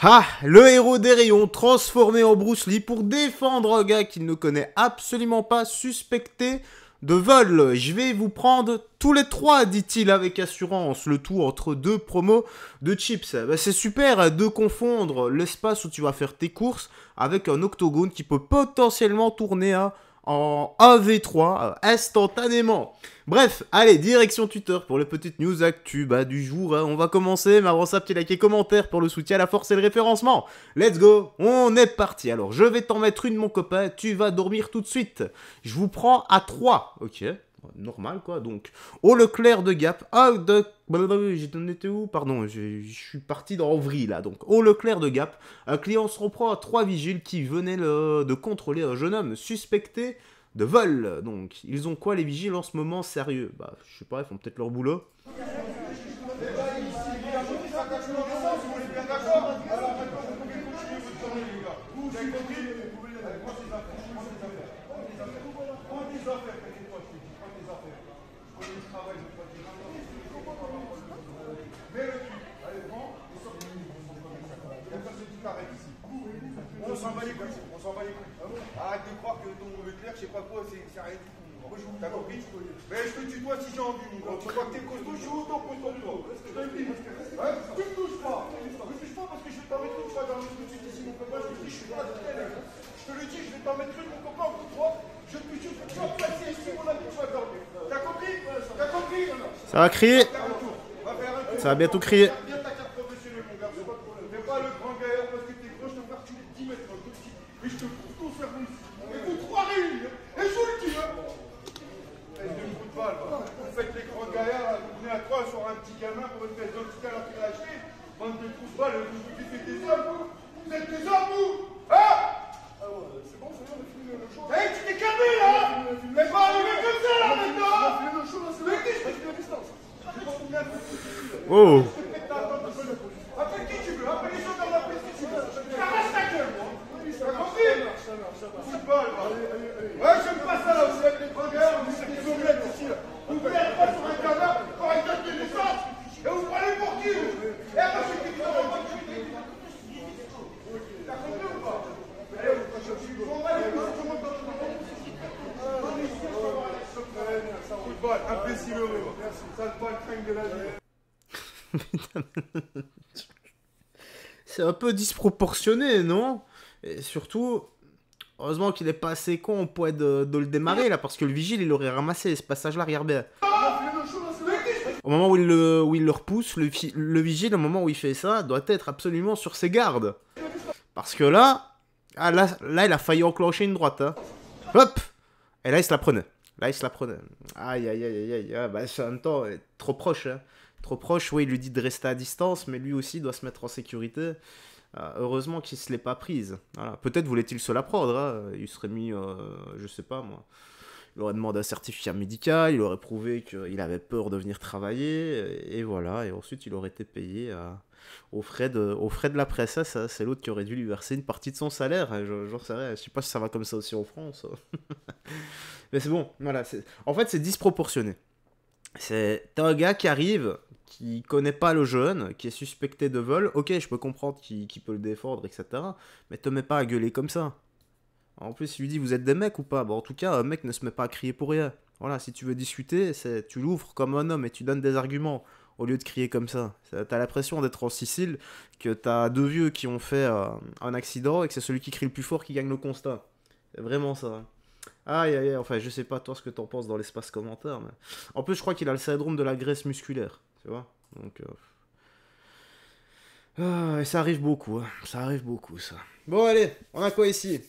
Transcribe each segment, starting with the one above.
Ah, le héros des rayons transformé en Bruce Lee pour défendre un gars qu'il ne connaît absolument pas, suspecté de vol. Je vais vous prendre tous les trois, dit-il avec assurance, le tout entre deux promos de chips. Bah, c'est super de confondre l'espace où tu vas faire tes courses avec un octogone qui peut potentiellement tourner en 1v3 instantanément. Bref, allez, direction Twitter pour les petites news actu du jour. On va commencer, mais avant ça, petit like et commentaire pour le soutien à la force et le référencement. Let's go, on est parti. Alors, je vais t'en mettre une, mon copain, tu vas dormir tout de suite. Je vous prends à 3, ok, normal quoi, donc. Au Leclerc de Gap, j'ai donné où? Pardon, je suis parti dans Avril là, donc. Au Leclerc de Gap, un client se reprend à 3 vigiles qui venaient de contrôler un jeune homme suspecté de vol. Donc, ils ont quoi les vigiles en ce moment sérieux? Bah, je sais pas, ils font peut-être leur boulot. On s'en va les couilles, on s'en va les couilles. Arrête de croire que ton Leclerc, je sais pas quoi, c'est rien du tout. T'as compris? Mais je te tutoie si j'ai envie, mon gars. Tu vois que t'es costaud, je suis autant costaud que toi. Je te le dis. Tu me touches pas. Tu me touches pas parce que je vais t'en mettre une fois dans le tout de suite ici, mon copain. Je te dis, je suis pas à je te le dis, je vais t'en mettre une, mon copain, en toi. Je te tue, tu vas passer ici, mon ami, tu vas dormir. T'as compris? T'as compris? Ça va crier. Ça va bientôt crier. Bien ta carte professionnelle, mon gars, c'est pas de problème. Fais pas le grand gaillard parce que t'es gros, je te fais reculer 10 mètres, tout petit. Mais je te fous ton service. Et vous croirez, et je vous le dis, hein. De football, vous faites les grands gaillards, vous venez à 3 sur un petit gamin pour une pièce d'un petit gamin qui l'a acheté. Bande de football, vous faites des hommes, vous. Vous êtes des hommes, vous. Hein? Ah ouais, c'est bon, on a fini le show. Hey, tu t'es calmé, là. T'es pas arrivé comme ça, là, maintenant. On a fini le show, là, c'est bon. Je fais la distance. Oh. Appelle qui tu veux, appelle les gens dans la presse si tu veux. T'arraches ta gueule, moi. T'as compris? Football, là. Ouais, j'aime pas ça, là, vous êtes les grands gars, vous êtes des omelettes ici, là. Vous venez pas sur un gamin pour une date de naissance. Et vous prenez pour qui, vous? Et moi, je suis qui vous envoie pas de suite. T'as compris ou pas? Allez, vous m'en allez, vous m'en football, imbécile heureux. Merci. Ça te bat le crâne de la vie. C'est un peu disproportionné, non? Et surtout, heureusement qu'il est pas assez con au point de le démarrer là, parce que le vigile il aurait ramassé ce passage-là, regarde bien. Au moment où il le repousse, le vigile, au moment où il fait ça, doit être absolument sur ses gardes. Parce que là, là il a failli enclencher une droite. Hein. Hop! Et là il se la prenait. Là il se la prenait. Aïe aïe aïe aïe aïe. Ah, bah, en même temps, trop proche. Hein. Trop proche, oui, il lui dit de rester à distance, mais lui aussi doit se mettre en sécurité. Heureusement qu'il se l'est pas prise. Voilà. Peut-être voulait-il se la prendre. Hein. Il serait mis, je sais pas moi. Il aurait demandé un certificat médical, il aurait prouvé qu'il avait peur de venir travailler, et voilà. Et ensuite, il aurait été payé aux frais de la presse. Ça, c'est l'autre qui aurait dû lui verser une partie de son salaire. J'en sais rien. Je sais pas si ça va comme ça aussi en France. Mais c'est bon, voilà. En fait, c'est disproportionné. T'as un gars qui arrive, qui connaît pas le jeune, qui est suspecté de vol. Ok, je peux comprendre qu'il peut le défendre, etc. Mais te mets pas à gueuler comme ça. En plus, il lui dit, vous êtes des mecs ou pas? Bon, en tout cas, un mec ne se met pas à crier pour rien. Voilà, si tu veux discuter, tu l'ouvres comme un homme et tu donnes des arguments, au lieu de crier comme ça. T'as l'impression d'être en Sicile, que t'as deux vieux qui ont fait un accident et que c'est celui qui crie le plus fort qui gagne le constat. C'est vraiment ça. Aïe aïe aïe, enfin je sais pas toi ce que t'en penses dans l'espace commentaire, mais... En plus je crois qu'il a le syndrome de la graisse musculaire, tu vois, donc... et ça arrive beaucoup, hein. Ça arrive beaucoup ça. Bon allez, on a quoi ici?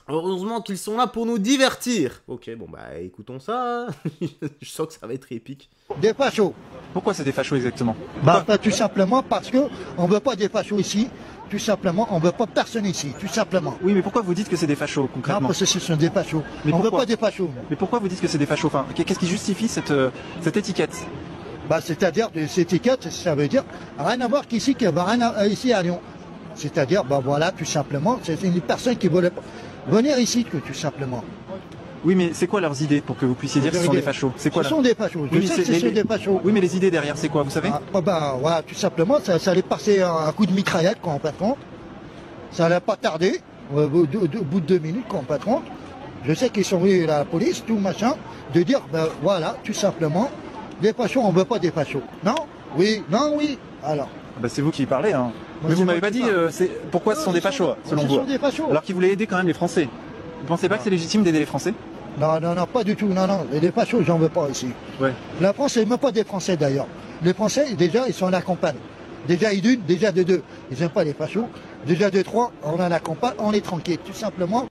Heureusement qu'ils sont là pour nous divertir. Ok, bon bah écoutons ça, je sens que ça va être épique. Des fachos. Pourquoi c'est des fachos exactement? Tout simplement parce que on veut pas des fachos ici. Tout simplement, on veut pas personne ici, tout simplement. Oui, mais pourquoi vous dites que c'est des fachos concrètement? Non, parce que ce sont des fachos. Mais on veut pourquoi pas des fachos. Mais pourquoi vous dites que c'est des fachos? Enfin, qu'est-ce qui justifie cette étiquette? C'est-à-dire, cette étiquette, ça veut dire rien à voir qu'ici, qu'il y a rien ici à Lyon. C'est-à-dire, voilà, tout simplement, c'est une personne qui voulait venir ici, tout simplement. Oui, mais c'est quoi leurs idées pour que vous puissiez dire que ce sont des fachos? C'est quoi Ce là? sont des fachos. Je Oui, sais que ce sont des fachos. Oui, mais les idées derrière, c'est quoi, vous savez? Voilà, tout simplement, ça allait passer un coup de mitraillette, quoi, en fin de compte. Ça allait pas tarder, au bout de 2 minutes, quoi, en fin de compte. Je sais qu'ils sont venus à la police, tout machin, de dire, ben voilà, tout simplement, les fachos, on veut pas des fachos. Non? Oui, non, oui. Alors. Bah, c'est vous qui parlez, hein. Moi, Mais vous c'est m'avez moi pas qui dit parle. pourquoi ce sont des fachos, selon Ce vous? sont des fachos. Alors qu'ils voulaient aider quand même les Français. Vous pensez pas que c'est légitime d'aider les Français? Non, non, non, pas du tout, non, non. Et les fachos, j'en veux pas ici. Ouais. La France, c'est même pas des Français d'ailleurs. Les Français, déjà, ils sont en la campagne. Déjà d'une, déjà de deux. Ils n'aiment pas les fachos. Déjà de trois, on a la campagne, on est tranquille, tout simplement.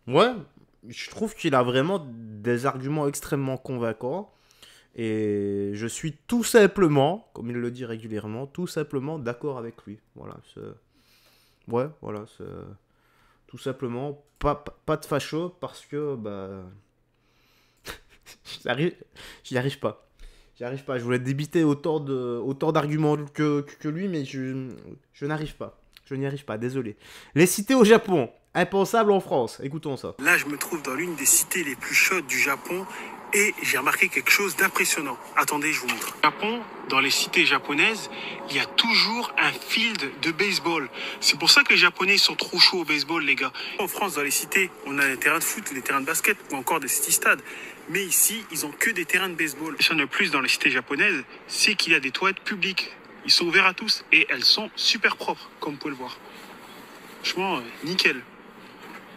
Ouais, je trouve qu'il a vraiment des arguments extrêmement convaincants. Et je suis tout simplement, comme il le dit régulièrement, tout simplement d'accord avec lui. Voilà, ouais, voilà, c'est tout simplement pas de facho parce que bah j'y arrive pas. J'y arrive pas. Je voulais débiter autant d'arguments que lui, mais je n'arrive pas. Je n'y arrive pas, désolé. Les cités au Japon, impensable en France. Écoutons ça. Là, je me trouve dans l'une des cités les plus chaudes du Japon et j'ai remarqué quelque chose d'impressionnant. Attendez, je vous montre. Au Japon, dans les cités japonaises, il y a toujours un field de baseball. C'est pour ça que les Japonais sont trop chauds au baseball, les gars. En France, dans les cités, on a des terrains de foot, des terrains de basket ou encore des city-stades. Mais ici, ils ont que des terrains de baseball. Et ça de plus dans les cités japonaises, c'est qu'il y a des toilettes publiques. Ils sont ouverts à tous et elles sont super propres, comme vous pouvez le voir. Franchement, nickel.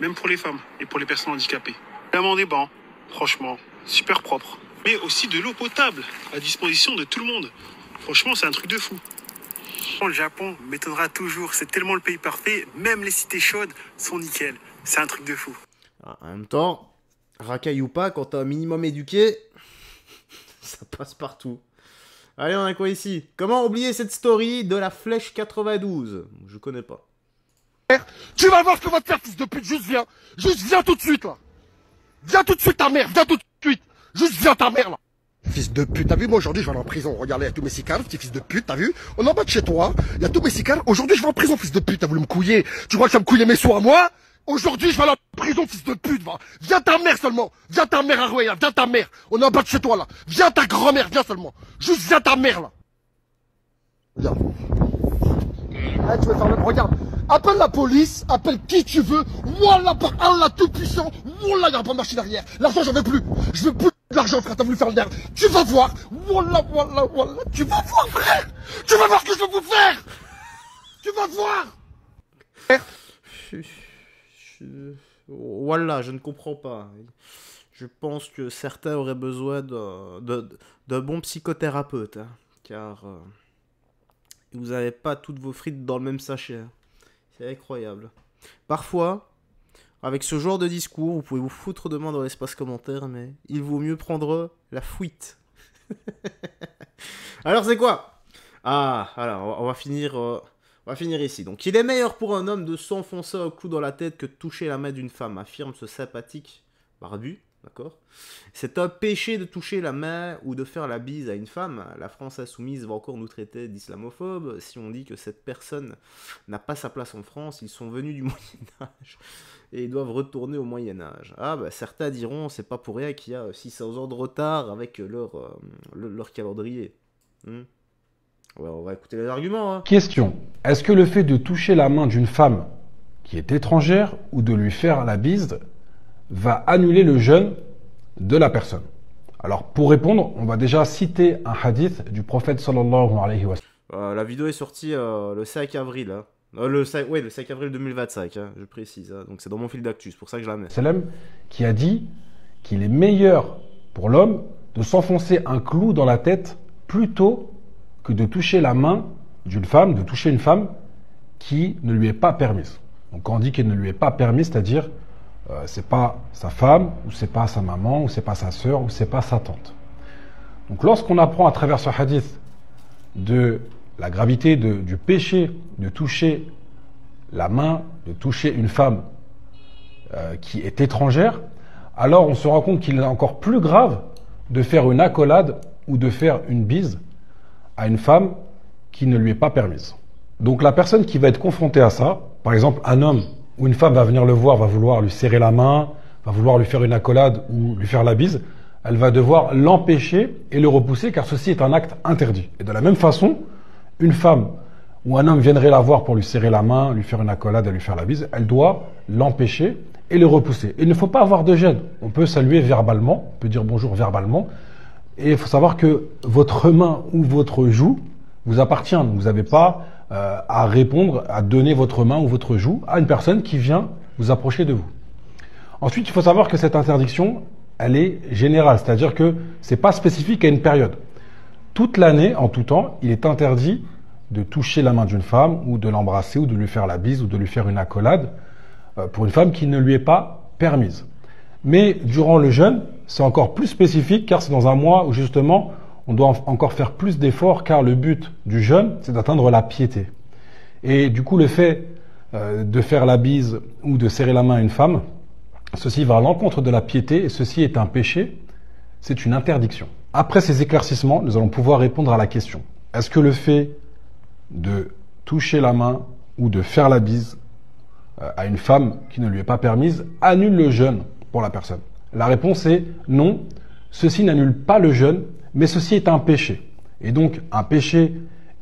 Même pour les femmes et pour les personnes handicapées. Évidemment des bancs, franchement, super propre. Mais aussi de l'eau potable à disposition de tout le monde. Franchement, c'est un truc de fou. Le Japon m'étonnera toujours, c'est tellement le pays parfait, même les cités chaudes sont nickel. C'est un truc de fou. En même temps, racaille ou pas, quand t'es un minimum éduqué, ça passe partout. Allez, on a quoi ici? Comment oublier cette story de la flèche 92? Je connais pas. Tu vas voir ce qu'on va te faire, fils de pute, juste viens. Juste viens tout de suite, là. Viens tout de suite, ta mère, viens tout de suite. Juste viens, ta mère, là. Fils de pute, t'as vu, moi aujourd'hui je vais aller en prison. Regarde, il y a tous mes cicares, petit fils de pute, t'as vu? On est en bas de chez toi, il y a tous mes cicares. Aujourd'hui je vais en prison, fils de pute, t'as voulu me couiller. Tu crois que ça me couiller mes soins à moi? Aujourd'hui je vais aller en prison, fils de pute, va. Viens ta mère seulement. Viens ta mère, Aroué, là. Viens ta mère. On est en bas de chez toi, là. Viens ta grand-mère, viens seulement. Juste viens ta mère, là. Regarde. Ah, tu veux faire le... Regarde. Appelle la police, appelle qui tu veux. Wallah, par Allah tout puissant. Wallah, il n'y a pas de machine arrière. L'argent, j'en veux plus. Je veux plus de l'argent, frère. T'as voulu faire le nerf. Tu vas voir. Wallah, wallah, wallah. Tu vas voir, frère. Tu vas voir ce que je vais vous faire. Tu vas voir. Voilà, je ne comprends pas. Je pense que certains auraient besoin d'un bon psychothérapeute, hein, car vous n'avez pas toutes vos frites dans le même sachet. Hein. C'est incroyable. Parfois, avec ce genre de discours, vous pouvez vous foutre de moi dans l'espace commentaire, mais il vaut mieux prendre la fuite. Alors c'est quoi? Ah, alors on va finir ici. Donc, il est meilleur pour un homme de s'enfoncer un coup dans la tête que de toucher la main d'une femme, affirme ce sympathique barbu. D'accord? C'est un péché de toucher la main ou de faire la bise à une femme. La France insoumise va encore nous traiter d'islamophobes si on dit que cette personne n'a pas sa place en France. Ils sont venus du Moyen-Âge et ils doivent retourner au Moyen-Âge. Ah, bah certains diront, c'est pas pour rien qu'il y a 600 ans de retard avec leur calendrier. Ouais, on va écouter les arguments. Hein. Question. Est-ce que le fait de toucher la main d'une femme qui est étrangère ou de lui faire la bise va annuler le jeûne de la personne? Alors, pour répondre, on va déjà citer un hadith du prophète sallallahu alayhi wa sallam. La vidéo est sortie le 5 avril. Hein. Le 5 avril 2025, hein, je précise. Hein. Donc, c'est dans mon fil d'actu, c'est pour ça que je la mets. Sallam qui a dit qu'il est meilleur pour l'homme de s'enfoncer un clou dans la tête plutôt que de toucher la main d'une femme, de toucher une femme qui ne lui est pas permise. Donc, quand on dit qu'elle ne lui est pas permise, c'est-à-dire c'est pas sa femme, ou c'est pas sa maman, ou c'est pas sa sœur, ou c'est pas sa tante. Donc lorsqu'on apprend à travers ce hadith de la gravité du péché de toucher la main, de toucher une femme qui est étrangère, alors on se rend compte qu'il est encore plus grave de faire une accolade ou de faire une bise à une femme qui ne lui est pas permise. Donc la personne qui va être confrontée à ça, par exemple un homme ou une femme va venir le voir, va vouloir lui serrer la main, va vouloir lui faire une accolade ou lui faire la bise, elle va devoir l'empêcher et le repousser car ceci est un acte interdit. Et de la même façon, une femme ou un homme viendrait la voir pour lui serrer la main, lui faire une accolade et lui faire la bise, elle doit l'empêcher et le repousser. Il ne faut pas avoir de gêne. On peut saluer verbalement, on peut dire bonjour verbalement. Et il faut savoir que votre main ou votre joue vous appartient. Donc vous n'avez pas à répondre, à donner votre main ou votre joue à une personne qui vient vous approcher de vous. Ensuite, il faut savoir que cette interdiction, elle est générale, c'est-à-dire que c'est pas spécifique à une période. Toute l'année, en tout temps, il est interdit de toucher la main d'une femme ou de l'embrasser ou de lui faire la bise ou de lui faire une accolade pour une femme qui ne lui est pas permise. Mais durant le jeûne, c'est encore plus spécifique car c'est dans un mois où justement on doit encore faire plus d'efforts car le but du jeûne, c'est d'atteindre la piété. Et du coup, le fait de faire la bise ou de serrer la main à une femme, ceci va à l'encontre de la piété et ceci est un péché, c'est une interdiction. Après ces éclaircissements, nous allons pouvoir répondre à la question. Est-ce que le fait de toucher la main ou de faire la bise à une femme qui ne lui est pas permise annule le jeûne pour la personne? La réponse est non, ceci n'annule pas le jeûne, mais ceci est un péché. Et donc, un péché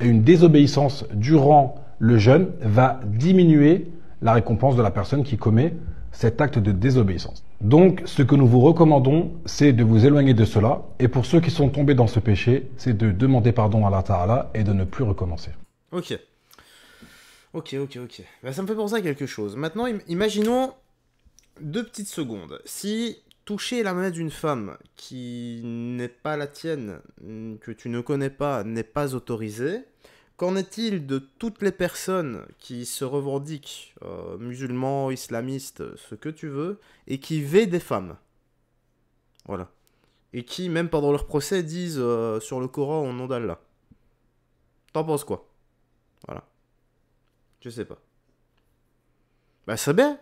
et une désobéissance durant le jeûne va diminuer la récompense de la personne qui commet cet acte de désobéissance. Donc, ce que nous vous recommandons, c'est de vous éloigner de cela. Et pour ceux qui sont tombés dans ce péché, c'est de demander pardon à Allah Ta'ala et de ne plus recommencer. Ok. Bah, ça me fait penser à quelque chose. Maintenant, imaginons 2 petites secondes. Si toucher la main d'une femme qui n'est pas la tienne, que tu ne connais pas, n'est pas autorisé, qu'en est-il de toutes les personnes qui se revendiquent musulmans, islamistes, ce que tu veux, et qui veillent des femmes? Voilà. Et qui, même pendant leur procès, disent sur le Coran au nom d'Allah. T'en penses quoi? Voilà. Je sais pas. Bah c'est bien.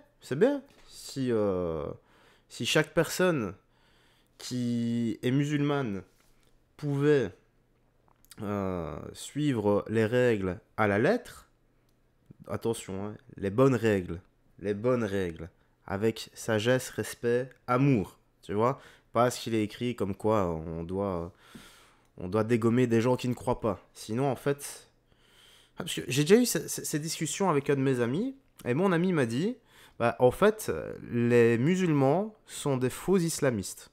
Si chaque personne qui est musulmane pouvait suivre les règles à la lettre, attention, hein, les bonnes règles, avec sagesse, respect, amour, tu vois, pas ce qu'il est écrit comme quoi on doit dégommer des gens qui ne croient pas. Sinon, en fait, parce que j'ai déjà eu ces discussions avec un de mes amis, et mon ami m'a dit, bah, en fait, les musulmans sont des faux islamistes.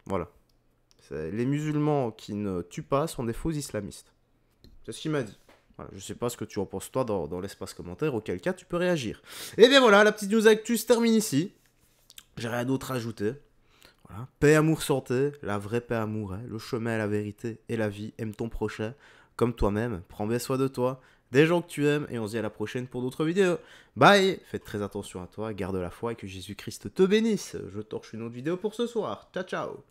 Voilà. Les musulmans qui ne tuent pas sont des faux islamistes. C'est ce qu'il m'a dit. Voilà, je sais pas ce que tu en penses toi dans l'espace commentaire, auquel cas tu peux réagir. Et bien voilà, la petite news actu se termine ici. J'ai rien d'autre à ajouter. Voilà. Paix, amour, santé, la vraie paix, amour, hein, le chemin à la vérité et la vie. Aime ton prochain comme toi-même. Prends bien soin de toi, des gens que tu aimes, et on se dit à la prochaine pour d'autres vidéos. Bye. Faites très attention à toi, garde la foi et que Jésus-Christ te bénisse. Je torche une autre vidéo pour ce soir. Ciao, ciao.